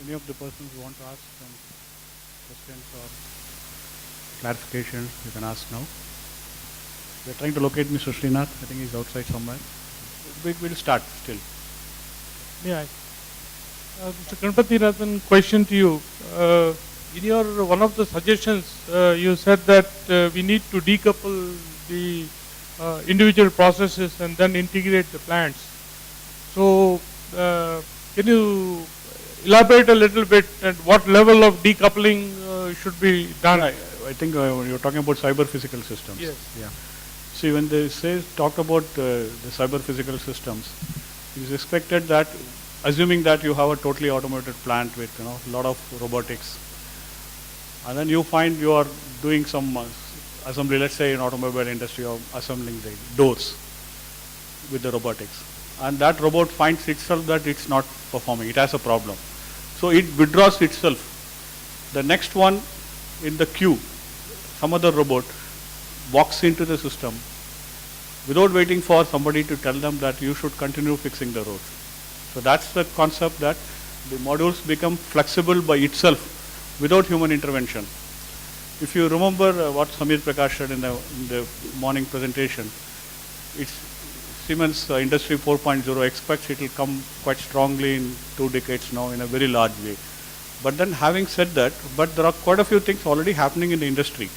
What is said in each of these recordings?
Any of the persons who want to ask some questions or clarifications, you can ask now. We are trying to locate Mr. Srinath. I think he's outside somewhere. We'll start still. Yeah. Mr. Ganpati Rathan, question to you. In your one of the suggestions, you said that we need to decouple the individual processes and then integrate the plants. So, can you elaborate a little bit at what level of decoupling should be done? I think you're talking about cyber physical systems. Yes. Yeah. See, when they talk about the cyber physical systems, it is expected that, assuming that you have a totally automated plant with a lot of robotics, and then you find you are doing some assembly, let's say in automobile industry, or assembling the doors with the robotics, and that robot finds itself that it's not performing, it has a problem, so it withdraws itself. The next one in the queue, some other robot walks into the system without waiting for somebody to tell them that you should continue fixing the road. So that's the concept, that the modules become flexible by itself without human intervention. If you remember what Samir Prakash said in the morning presentation, it's Siemens Industry 4.0 expects it will come quite strongly in 2 decades now in a very large way. But then, having said that, but there are quite a few things already happening in the industry.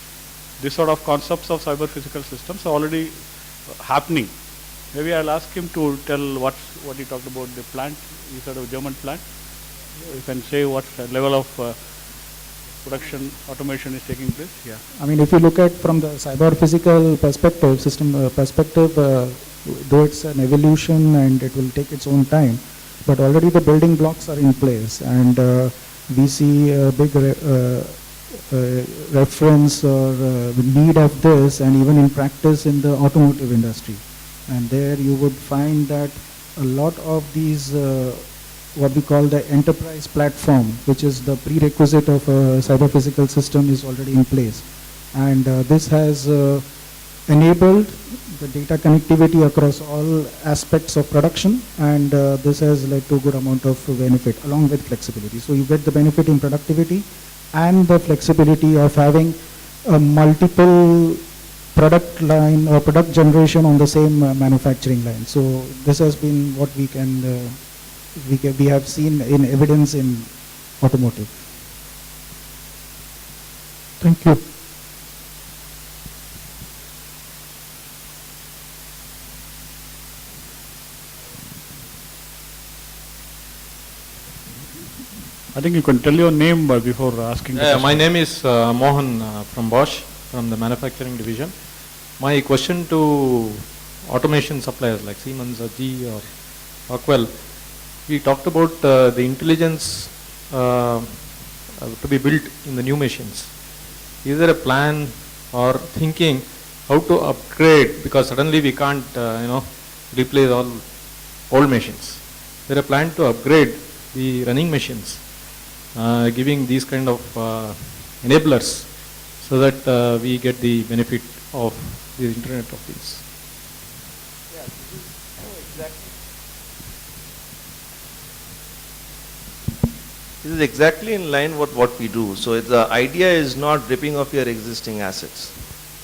This sort of concepts of cyber physical systems are already happening. Maybe I'll ask him to tell what he talked about, the plant, he said a German plant. You can say what level of production automation is taking place. Yeah. I mean, if you look at from the cyber physical perspective, system perspective, though it's an evolution and it will take its own time, but already the building blocks are in place, and we see a big reference or need of this, and even in practice in the automotive industry. And there you would find that a lot of these what we call the enterprise platform, which is the prerequisite of a cyber physical system, is already in place. And this has enabled the data connectivity across all aspects of production, and this has led to a good amount of benefit along with flexibility. So you get the benefit in productivity and the flexibility of having a multiple product line or product generation on the same manufacturing line. So this has been what we have seen in evidence in automotive. Thank you. I think you can tell your name before asking. My name is Mohan from Bosch, from the manufacturing division. My question to automation suppliers like Siemens or GE or Rockwell, we talked about the intelligence to be built in the new machines. Is there a plan or thinking how to upgrade, because suddenly we can't replace all old machines? Is there a plan to upgrade the running machines, giving these kind of enablers so that we get the benefit of the Internet of Things? Yeah, this is exactly in line with what we do. So the idea is not ripping off your existing assets.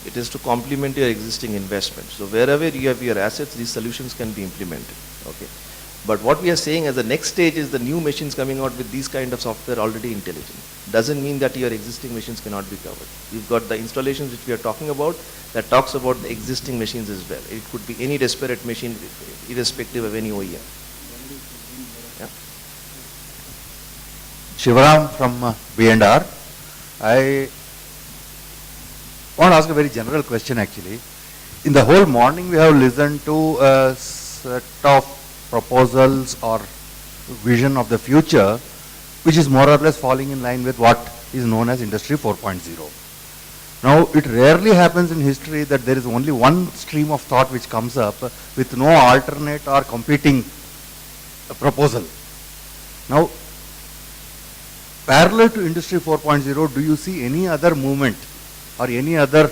It is to complement your existing investment. So wherever you have your assets, these solutions can be implemented. Okay. But what we are saying as the next stage is the new machines coming out with these kind of software already intelligent. Doesn't mean that your existing machines cannot be covered. You've got the installations which we are talking about that talks about the existing machines as well. It could be any disparate machine irrespective of any OEM. Yeah. Shivaram from B&R. I want to ask a very general question actually. In the whole morning we have listened to a set of proposals or vision of the future which is more or less falling in line with what is known as Industry 4.0. Now it rarely happens in history that there is only one stream of thought which comes up with no alternate or competing proposal. Now parallel to Industry 4.0, do you see any other movement or any other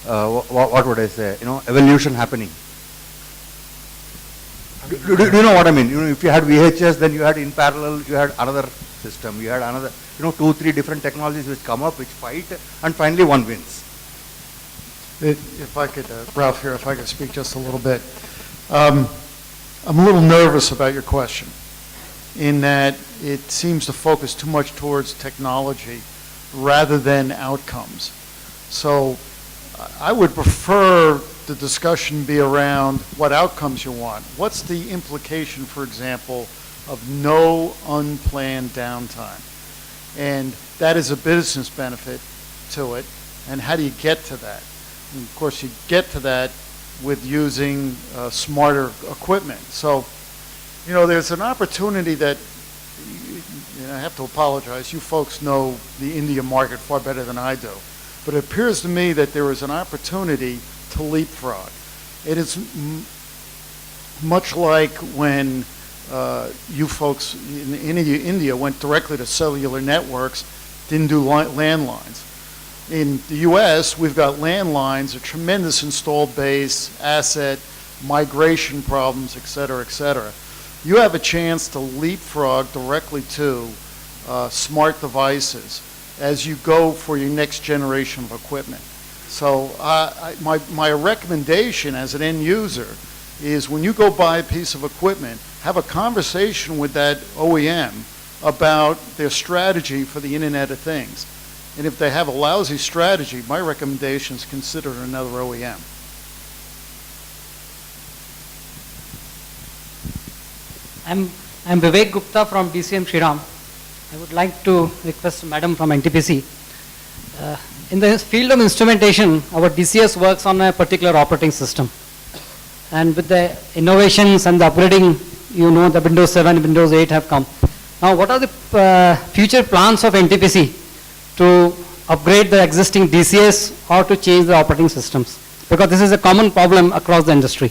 what would I say, evolution happening? Do you know what I mean? You know, if you had VHS, then you had in parallel, you had another system, you had another, 2-3 different technologies which come up, which fight, and finally one wins. If I could, Ralph here, if I could speak just a little bit. I'm a little nervous about your question in that it seems to focus too much towards technology rather than outcomes. So I would prefer the discussion be around what outcomes you want. What's the implication, for example, of no unplanned downtime? And that is a business benefit to it. And how do you get to that? And of course, you get to that with using smarter equipment. So, there's an opportunity that, I have to apologize, you folks know the India market far better than I do. But it appears to me that there is an opportunity to leapfrog. It is much like when you folks in India went directly to cellular networks, didn't do landlines. In the US, we've got landlines, a tremendous installed base, asset, migration problems, et cetera, et cetera. You have a chance to leapfrog directly to smart devices as you go for your next generation of equipment. So my recommendation as an end user is when you go buy a piece of equipment, have a conversation with that OEM about their strategy for the Internet of Things. And if they have a lousy strategy, my recommendation is consider another OEM. I'm Vivek Gupta from DCM Shriram. I would like to request Madam from NTPC. In the field of instrumentation, our DCS works on a particular operating system. And with the innovations and the upgrading, the Windows 7, Windows 8 have come. Now, what are the future plans of NTPC to upgrade the existing DCS or to change the operating systems? Because this is a common problem across the industry.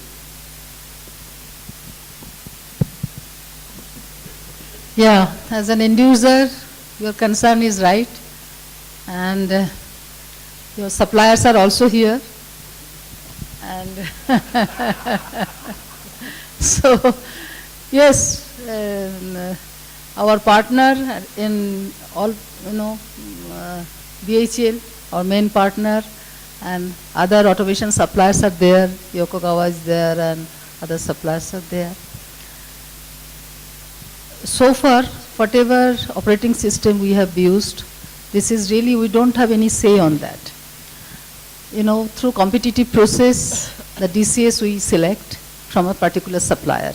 Yeah, as an end user, your concern is right. And your suppliers are also here. And so, yes, our partner in all, BHL, our main partner, and other automation suppliers are there. Yokogawa is there, and other suppliers are there. So far, whatever operating system we have used, this is really, we don't have any say on that. Through competitive process, the DCS we select from a particular supplier.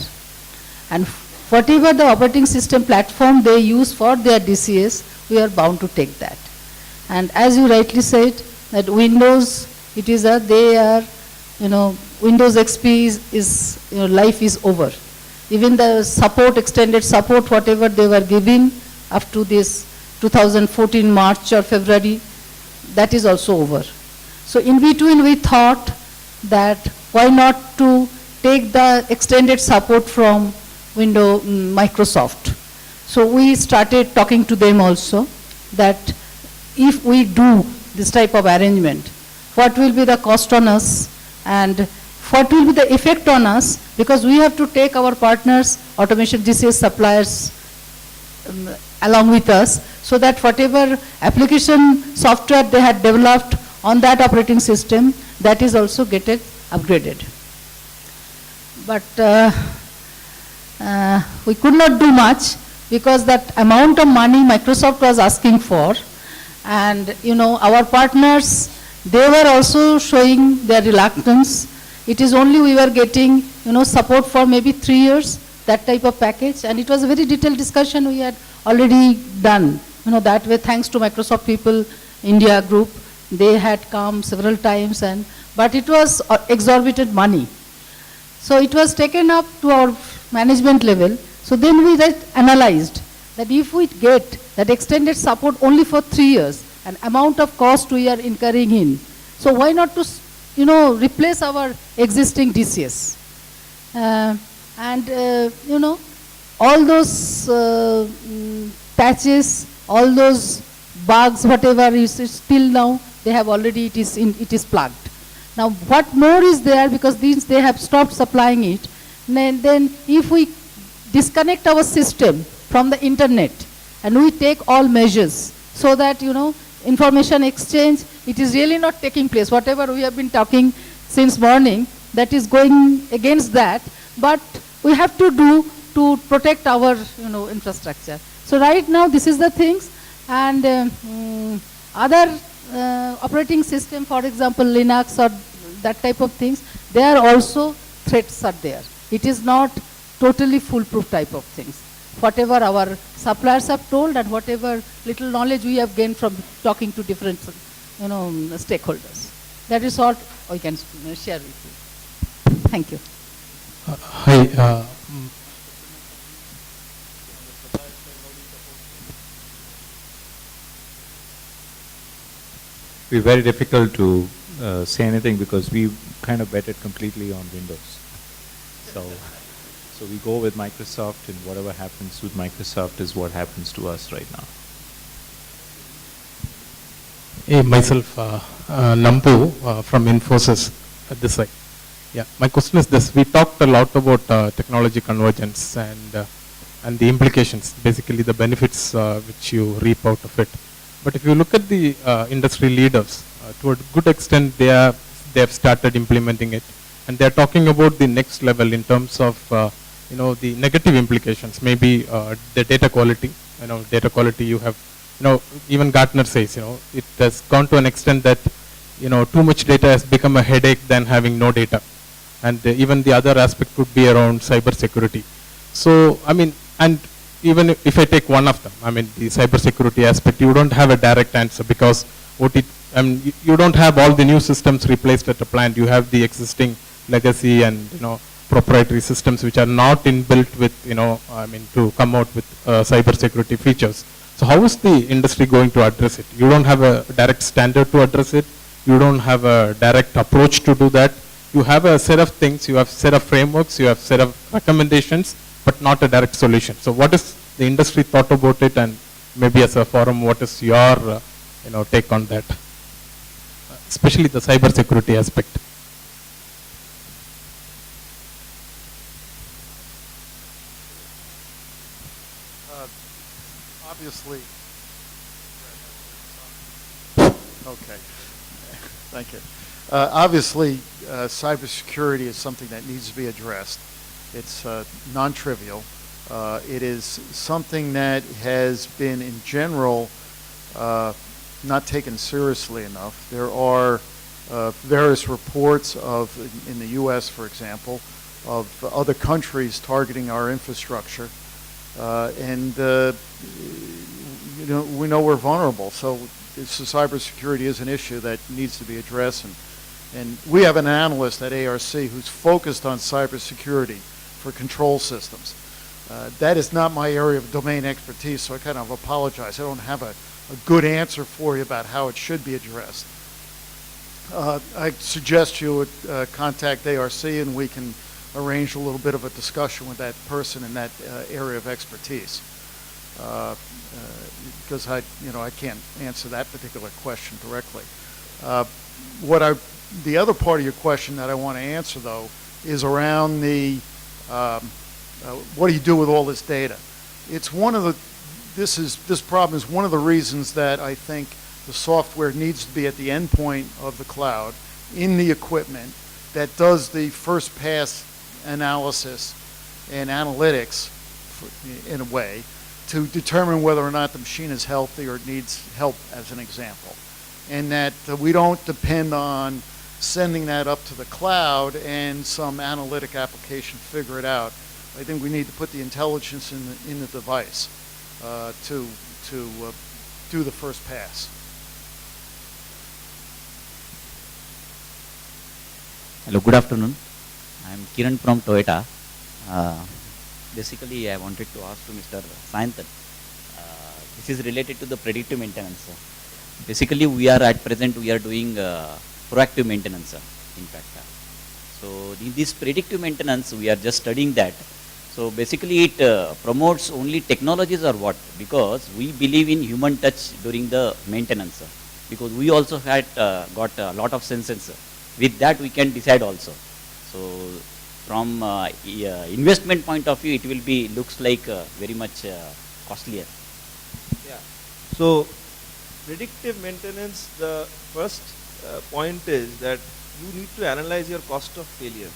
And whatever the operating system platform they use for their DCS, we are bound to take that. And as you rightly said, that Windows, Windows XP is life is over. Even the support, extended support, whatever they were giving up to this 2014 March or February, that is also over. So in between we thought that why not to take the extended support from Microsoft. So we started talking to them also that if we do this type of arrangement, what will be the cost on us and what will be the effect on us, because we have to take our partners, automation DCS suppliers along with us, so that whatever application software they had developed on that operating system, that is also getting upgraded. But we could not do much because that amount of money Microsoft was asking for, and our partners, they were also showing their reluctance. It is only we were getting, support for maybe 3 years, that type of package, and it was a very detailed discussion we had already done. That way, thanks to Microsoft people, India group, they had come several times, but it was exorbitant money. So it was taken up to our management level. So then we analyzed that if we get that extended support only for 3 years, an amount of cost we are incurring in, so why not to replace our existing DCS. All those patches, all those bugs, whatever is till now, they have already, it is plugged. Now what more is there, because these they have stopped supplying it, then if we disconnect our system from the internet and we take all measures so that, information exchange, it is really not taking place. Whatever we have been talking since morning, that is going against that, but we have to do to protect our, infrastructure. So right now, this is the things, and other operating system, for example, Linux or that type of things, there are also threats are there. It is not totally foolproof type of things. Whatever our suppliers have told and whatever little knowledge we have gained from talking to different, stakeholders. That is what I can share with you. Thank you. Hi. It's very difficult to say anything because we kind of bet it completely on Windows. So we go with Microsoft, and whatever happens with Microsoft is what happens to us right now. Hey, myself, Nampu from Infosys at this side. Yeah, my question is this: we talked a lot about technology convergence and the implications, basically the benefits which you reap out of it. But if you look at the industry leaders, to a good extent they have started implementing it, and they are talking about the next level in terms of the negative implications, maybe the data quality. Data quality you have, even Gartner says, it has gone to an extent that too much data has become a headache than having no data, and even the other aspect would be around cyber security. So and even if I take one of them, the cybersecurity aspect, you don't have a direct answer because you don't have all the new systems replaced at a plant. You have the existing legacy and proprietary systems which are not inbuilt with to come out with cybersecurity features. So how is the industry going to address it? You don't have a direct standard to address it. You don't have a direct approach to do that. You have a set of things. You have set of frameworks. You have set of recommendations, but not a direct solution. So what is the industry thought about it, and maybe as a forum, what is your take on that, especially the cyber security aspect? Obviously, okay, thank you. Obviously, cybersecurity is something that needs to be addressed. It's non-trivial. It is something that has been, in general, not taken seriously enough. There are various reports in the U.S., for example, of other countries targeting our infrastructure, and we know we're vulnerable. So cybersecurity is an issue that needs to be addressed, and we have an analyst at ARC who's focused on cybersecurity for control systems. That is not my area of domain expertise, so I kind of apologize. I don't have a good answer for you about how it should be addressed. I suggest you would contact ARC, and we can arrange a little bit of a discussion with that person in that area of expertise. Because I can't answer that particular question directly. The other part of your question that I want to answer, though, is around the what do you do with all this data? It's one of the this problem is one of the reasons that I think the software needs to be at the endpoint of the cloud in the equipment that does the first pass analysis and analytics in a way to determine whether or not the machine is healthy or needs help, as an example. And that we don't depend on sending that up to the cloud and some analytic application figure it out. I think we need to put the intelligence in the device to do the first pass. Hello, good afternoon. I am Kiran from Toyota. Basically, I wanted to ask to Mr. Sayantan. This is related to the predictive maintenance. Basically, at present we are doing proactive maintenance, in fact. So in this predictive maintenance, we are just studying that. So basically, it promotes only technologies or what? Because we believe in human touch during the maintenance. Because we also had got a lot of senses. With that, we can decide also. So from investment point of view, it will be looks like very much costlier. Yeah. So predictive maintenance, the first point is that you need to analyze your cost of failure.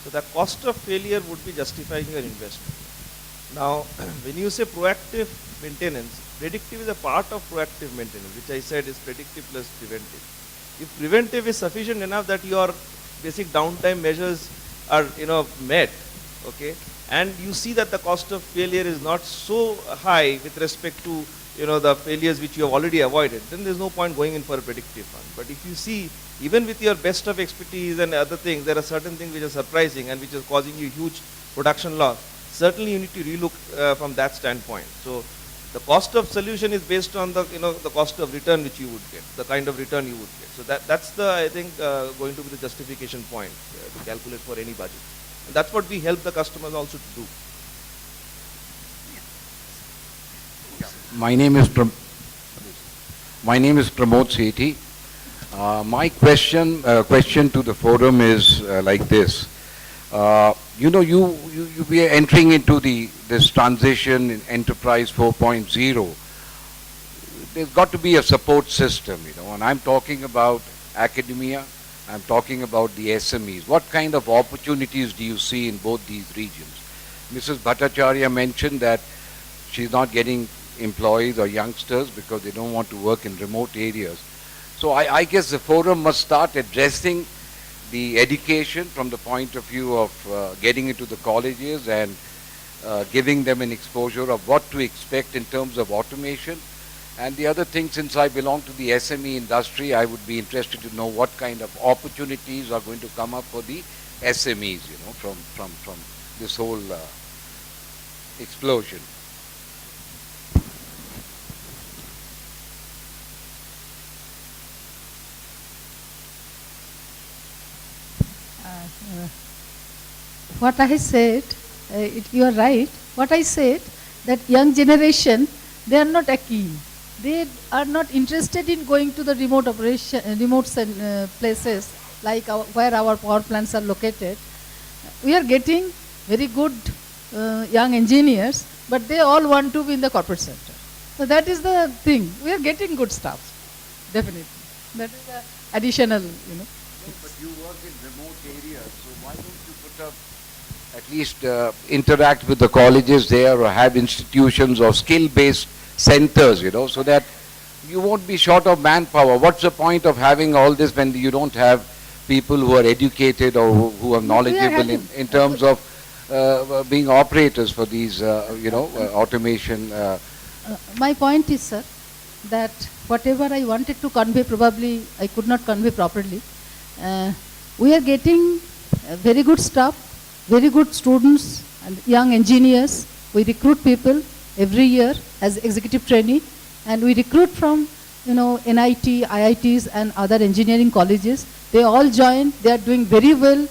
So the cost of failure would be justifying your investment. Now, when you say proactive maintenance, predictive is a part of proactive maintenance, which I said is predictive plus preventive. If preventive is sufficient enough that your basic downtime measures are met, okay, and you see that the cost of failure is not so high with respect to the failures which you have already avoided, then there's no point going in for a predictive fund. But if you see, even with your best of expertise and other things, there are certain things which are surprising and which is causing you huge production loss, certainly you need to relook from that standpoint. So the cost of solution is based on the the cost of return which you would get, the kind of return you would get. So that's the, I think, going to be the justification point to calculate for any budget. And that's what we help the customers also to do. My name is Pramod Sethi. My question to the forum is like this. You we are entering into this transition in Enterprise 4.0. There's got to be a support system, and I'm talking about academia, I'm talking about the SMEs. What kind of opportunities do you see in both these regions? Mrs. Bhattacharya mentioned that she's not getting employees or youngsters because they don't want to work in remote areas. So I guess the forum must start addressing the education from the point of view of getting into the colleges and giving them an exposure of what to expect in terms of automation. And the other thing, since I belong to the SME industry, I would be interested to know what kind of opportunities are going to come up for the SMEs, from this whole explosion. What I said, you are right. What I said, that young generation, they are not keen. They are not interested in going to the remote places like where our power plants are located. We are getting very good young engineers, but they all want to be in the corporate sector. So that is the thing. We are getting good staff, definitely. That is the additional, But you work in remote areas, so why don't you put up, at least interact with the colleges there or have institutions or skill-based centers, so that you won't be short of manpower. What's the point of having all this when you don't have people who are educated or who are knowledgeable in terms of being operators for these, automation? My point is, sir, that whatever I wanted to convey, probably I could not convey properly. We are getting very good staff, very good students and young engineers. We recruit people every year as executive trainee, and we recruit from NIT, IITs and other engineering colleges. They all join, they are doing very well.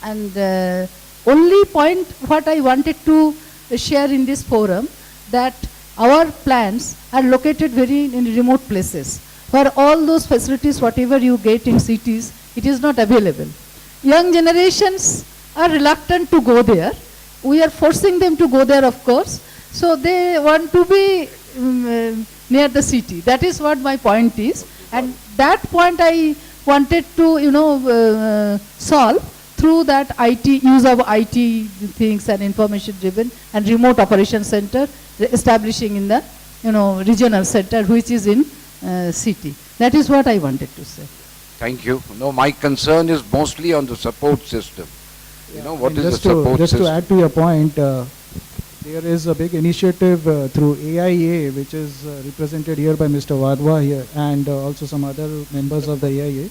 And only point what I wanted to share in this forum, that our plants are located very in remote places, where all those facilities, whatever you get in cities, it is not available. Young generations are reluctant to go there. We are forcing them to go there, of course. So they want to be near the city. That is what my point is. And that point I wanted to, solve through that use of IT things and information driven and remote operation center establishing in the, regional center, which is in city. That is what I wanted to say. Thank you. No, my concern is mostly on the support system. What is the support just system? to add to your point, there is a big initiative through AIA, which is represented here by Mr. Wadhwa here, and also some other members of the AIA,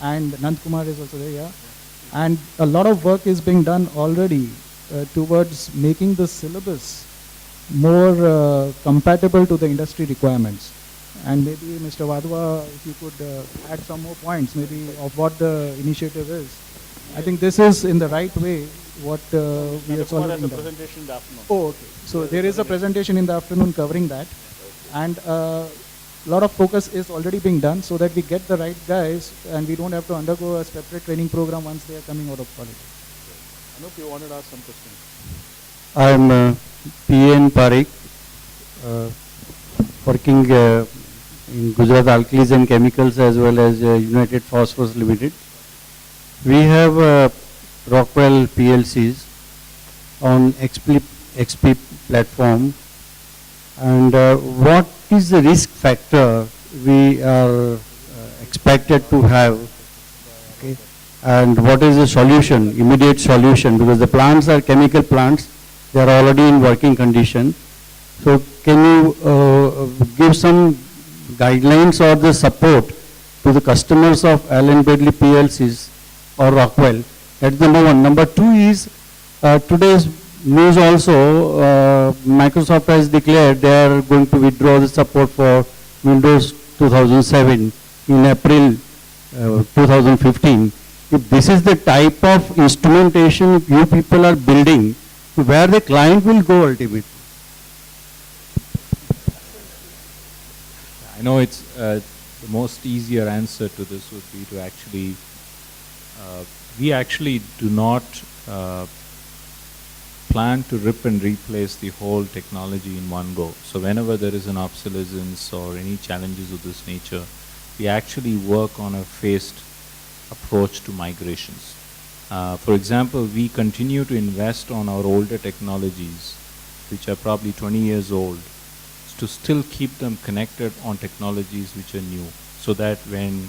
and Nand Kumar is also there, yeah. And a lot of work is being done already towards making the syllabus more compatible to the industry requirements. And maybe Mr. Wadhwa, if you could add some more points, maybe of what the initiative is. I think this is in the right way what we have already done. Presentation in the afternoon. Oh, okay. So there is a presentation in the afternoon covering that, and a lot of focus is already being done so that we get the right guys and we don't have to undergo a separate training program once they are coming out of college. Anup, you wanted to ask some questions. I'm P.N. Parekh, working in Gujarat Alkalis and Chemicals as well as United Phosphorus Limited. We have Rockwell PLCs on XP platform, and what is the risk factor we are expected to have, okay? And what is the solution, immediate solution, because the plants are chemical plants, they are already in working condition. So can you give some guidelines or the support to the customers of Allen Bradley PLCs or Rockwell? That's number one. Number two is today's news also, Microsoft has declared they are going to withdraw the support for Windows 2007 in April 2015. If this is the type of instrumentation you people are building, where the client will go ultimately? I know it's the most easier answer to this would be to actually, we actually do not plan to rip and replace the whole technology in one go. So whenever there is an obsolescence or any challenges of this nature, we actually work on a phased approach to migrations. For example, we continue to invest on our older technologies, which are probably 20 years old, to still keep them connected on technologies which are new, so that when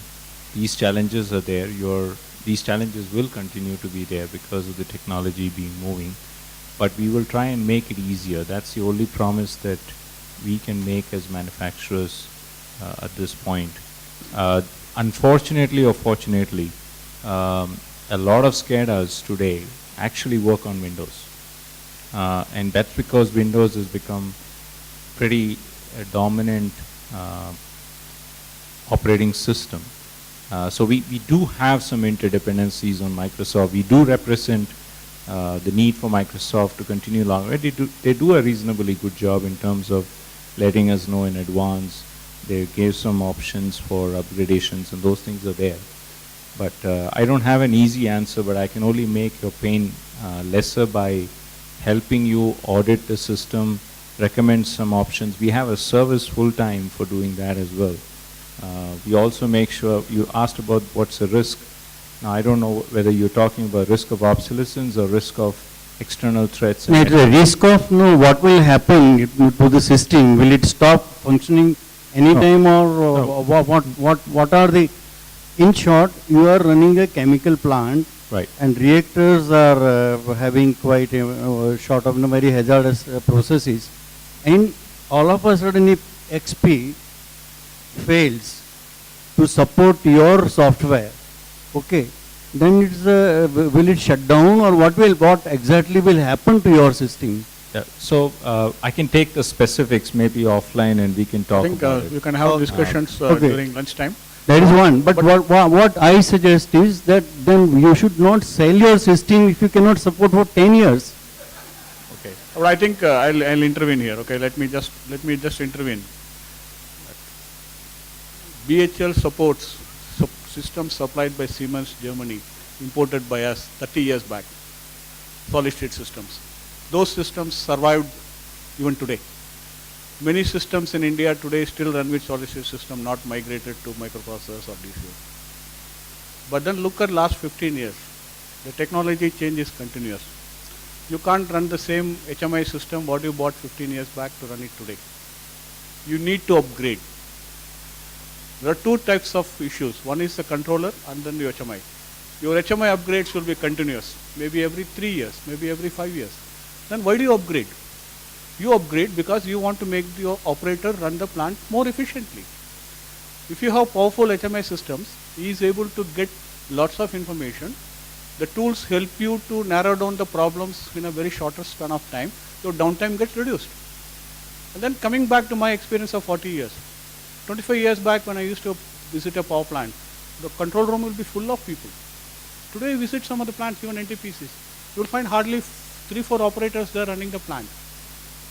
these challenges are there, these challenges will continue to be there because of the technology being moving. But we will try and make it easier. That's the only promise that we can make as manufacturers at this point. Unfortunately or fortunately, a lot of SCADAs today actually work on Windows. And that's because Windows has become pretty dominant operating system. So we do have some interdependencies on Microsoft. We do represent the need for Microsoft to continue long. They do a reasonably good job in terms of letting us know in advance. They gave some options for upgradations, and those things are there. But I don't have an easy answer, but I can only make your pain lesser by helping you audit the system, recommend some options. We have a service full-time for doing that as well. We also make sure, you asked about what's the risk. Now, I don't know whether you're talking about risk of obsolescence or risk of external threats. No, the risk of what will happen to the system? Will it stop functioning anytime, or what are the? In short, you are running a chemical plant, right? And reactors are having quite a sort of very hazardous processes, and all of a sudden, if XP fails to support your software, okay, then it's will it shut down, or what exactly will happen to your system? Yeah. So I can take the specifics maybe offline, and we can talk about it. You can have discussions during lunchtime. That is one. But what I suggest is that then you should not sell your system if you cannot support for 10 years. Okay. Well, I think I'll intervene here. Okay. Let me just intervene. BHL supports systems supplied by Siemens Germany, imported by us 30 years back, solid state systems. Those systems survived even today. Many systems in India today still run with solid state system, not migrated to microprocessors or DCS. But then look at last 15 years. The technology change is continuous. You can't run the same HMI system what you bought 15 years back to run it today. You need to upgrade. There are two types of issues. One is the controller and then the HMI. Your HMI upgrades will be continuous, maybe every 3 years, maybe every 5 years. Then why do you upgrade? You upgrade because you want to make your operator run the plant more efficiently. If you have powerful HMI systems, he is able to get lots of information. The tools help you to narrow down the problems in a very shorter span of time. Your downtime gets reduced. And then coming back to my experience of 40 years. 25 years back when I used to visit a power plant, the control room will be full of people. Today you visit some of the plants, even NTPCs. You will find hardly 3-4 operators there running the plant.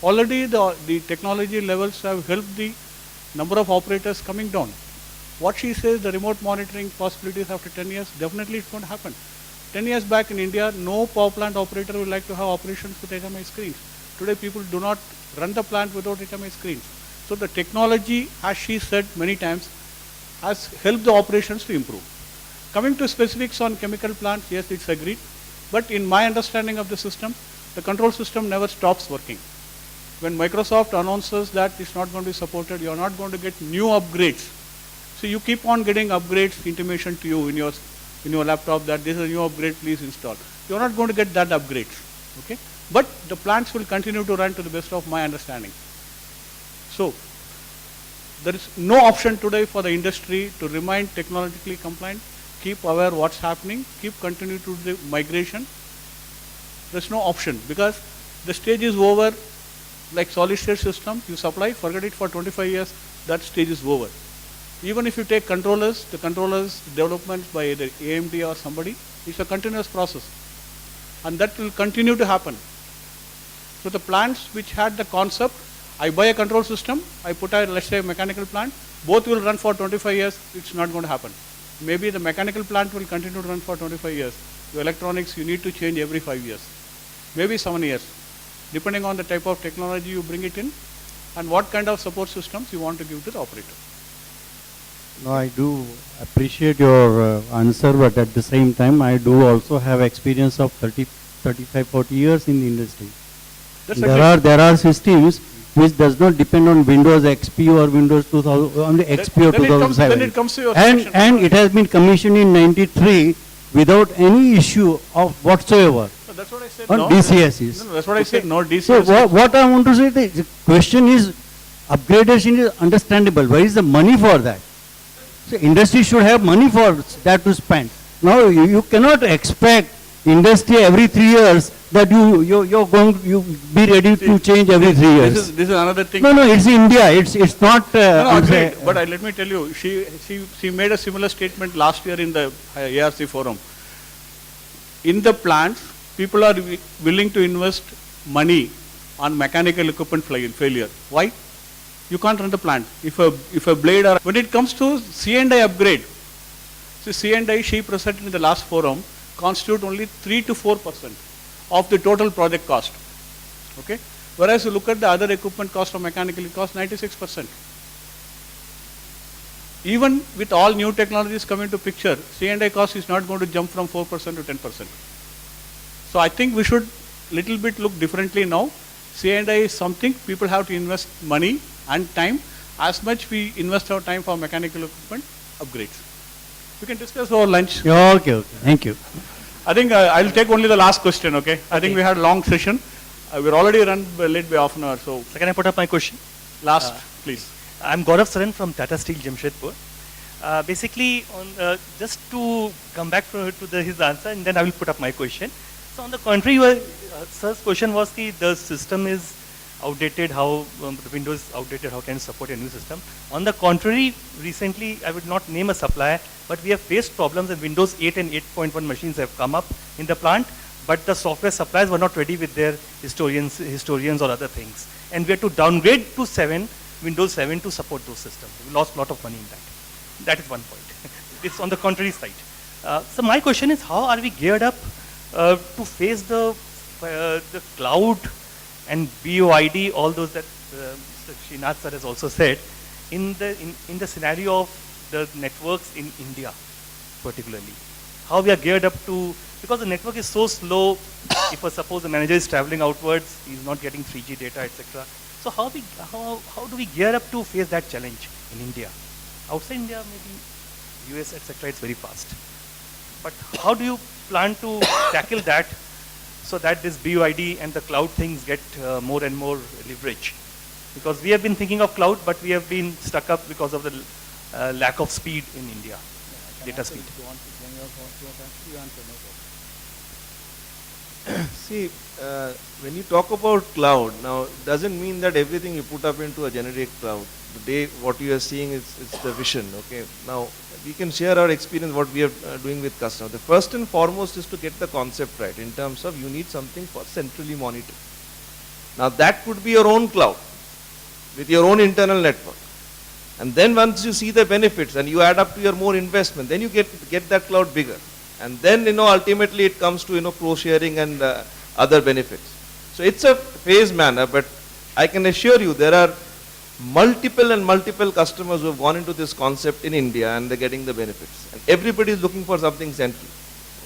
Already the technology levels have helped the number of operators coming down. What she says, the remote monitoring possibilities after 10 years, definitely it's going to happen. 10 years back in India, no power plant operator would like to have operations with HMI screens. Today people do not run the plant without HMI screens. So the technology, as she said many times, has helped the operations to improve. Coming to specifics on chemical plants, yes, it's agreed. But in my understanding of the system, the control system never stops working. When Microsoft announces that it's not going to be supported, you're not going to get new upgrades. So you keep on getting upgrades, intimation to you in your laptop that this is a new upgrade, please install. You're not going to get that upgrades. Okay? But the plants will continue to run to the best of my understanding. So there is no option today for the industry to remain technologically compliant, keep aware what's happening, keep continue to do the migration. There's no option because the stage is over. Like solid state system, you supply, forget it for 25 years, that stage is over. Even if you take controllers, the controllers development by either AMD or somebody, it's a continuous process. And that will continue to happen. So the plants which had the concept, I buy a control system, I put a, let's say, mechanical plant, both will run for 25 years, it's not going to happen. Maybe the mechanical plant will continue to run for 25 years. The electronics, you need to change every 5 years, maybe 7 years. Depending on the type of technology you bring it in and what kind of support systems you want to give to the operator. No, I do appreciate your answer, but at the same time, I do also have experience of 35, 40 years in the industry. There are systems which does not depend on Windows XP or Windows 2000, only XP or 2007. Then it comes to your and it has been commissioned in 93 without any issue of whatsoever. That's what I said. On no, DCSs. No, that's what I said. No DCS. So what I want to say, the question is, upgradation is understandable. Where is the money for that? So industry should have money for that to spend. Now you cannot expect industry every 3 years that you're going to be ready to change every 3 years. This is another thing. No, it's India. It's not. But let me tell you, she made a similar statement last year in the ARC forum. In the plants, people are willing to invest money on mechanical equipment failure. Why? You can't run the plant. If a blade or when it comes to C&I upgrade, so C&I she presented in the last forum constitute only 3 to 4% of the total project cost. Okay? Whereas you look at the other equipment cost of mechanical, it costs 96%. Even with all new technologies coming to picture, C&I cost is not going to jump from 4% to 10%. So I think we should little bit look differently now. C&I is something people have to invest money and time. As much we invest our time for mechanical equipment upgrades. We can discuss over lunch. Okay. Thank you. I think I'll take only the last question, okay? I think we had a long session. We're already run late by half an hour. So can I put up my question? Last, please. I'm Gaurav Saran from Tata Steel Jamshedpur. Basically, just to come back to his answer, and then I will put up my question. So on the contrary, sir's question was the system is outdated, how the Windows is outdated, how can it support a new system? On the contrary, recently, I would not name a supplier, but we have faced problems and Windows 8 and 8.1 machines have come up in the plant, but the software suppliers were not ready with their historians or other things. And we had to downgrade to Windows 7 to support those systems. We lost a lot of money in that. That is one point. It's on the contrary side. So my question is, how are we geared up to face the cloud and BOID, all those that Mr. Srinath sir has also said, in the scenario of the networks in India, particularly? How we are geared up to, because the network is so slow, if suppose the manager is traveling outwards, he's not getting 3G data, etc. So how do we gear up to face that challenge in India? Outside India, maybe US, etc., it's very fast. But how do you plan to tackle that so that this BOID and the cloud things get more and more leverage? Because we have been thinking of cloud, but we have been stuck up because of the lack of speed in India, data speed. See, when you talk about cloud, now doesn't mean that everything you put up into a generic cloud. Today, what you are seeing is the vision. Okay, now we can share our experience what we are doing with customers. The first and foremost is to get the concept right in terms of you need something for centrally monitored. Now that could be your own cloud with your own internal network. And then once you see the benefits and you add up to your more investment, then you get that cloud bigger. And then, ultimately it comes to, pro sharing and other benefits. So it's a phased manner, but I can assure you there are multiple customers who have gone into this concept in India and they're getting the benefits. And everybody is looking for something central.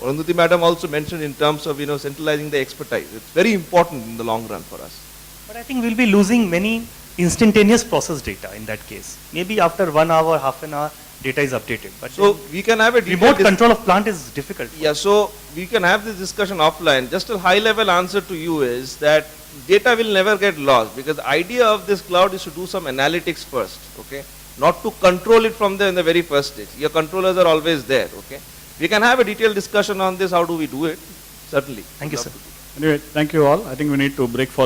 Arundhati madam also mentioned in terms of, centralizing the expertise. It's very important in the long run for us. But I think we'll be losing many instantaneous process data in that case. Maybe after 1 hour, half an hour, data is updated. But so we can have a remote control of plant is difficult. Yeah, so we can have this discussion offline. Just a high level answer to you is that data will never get lost, because the idea of this cloud is to do some analytics first, okay? Not to control it from there in the very first stage. Your controllers are always there, okay? We can have a detailed discussion on this, how do we do it? Certainly. Thank you, sir. Anyway, thank you all. I think we need to break for